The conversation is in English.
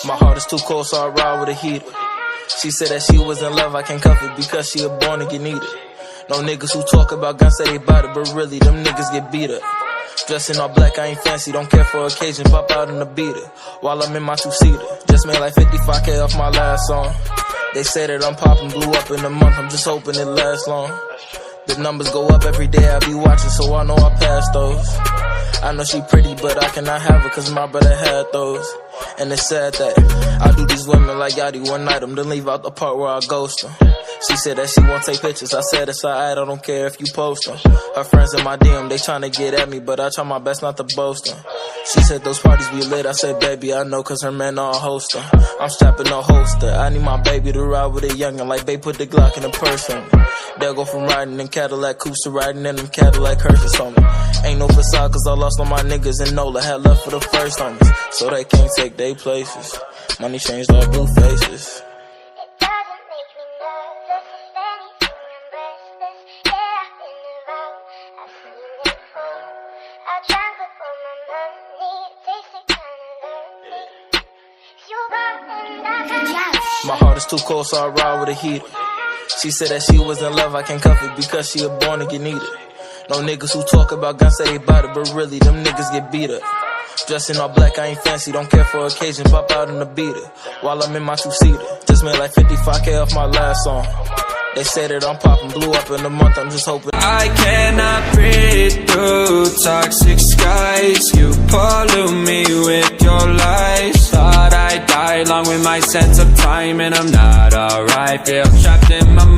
My heart is too cold, so I ride with a heater. She said that she was in love, I can't cuff it because she a born again eater. No niggas who talk about guns say they bout it, but really them niggas get beat up. Dressing all black, I ain't fancy, don't care for occasion, pop out in the beater while I'm in my two-seater. Just made like 55K off my last song. They say that I'm popping, blew up in a month, I'm just hoping it lasts long. The numbers go up every day, I be watching, so I know I pass those. I know she pretty, but I cannot have her, cause my brother had those. And it's sad that I do these women like Yachty one night, then leave out the part where I ghost them. She said that she won't take pictures, I said it's alright, I don't care if you post them. Her friends in my DM, they tryna get at me, but I try my best not to boast them. She said those parties be lit, I said baby I know cause her man all host them. I'm strapping no holster, I need my baby to ride with a youngin' like babe put the Glock in a purse on me. They'll go from riding in Cadillac coupes to riding in them Cadillac hearses on me. Ain't no facade cause I lost all my niggas and Nola had left for the first homies. So they can't take their places, money changed all blue faces. My heart is too cold, so I ride with a heater. She said that she was in love, I can't cuff it because she a born again eater. No niggas who talk about guns say they bout it, but really them niggas get beat up. Dressing all black, I ain't fancy, don't care for occasion, pop out in the beater while I'm in my two-seater. Just made like 55K off my last song. They say that I'm popping, blew up in a month, I'm just hoping. I cannot breathe through toxic skies. You pollute me with your lies. Thought I'd die along with my sense of time, and I'm not alright. Feel trapped in my mind.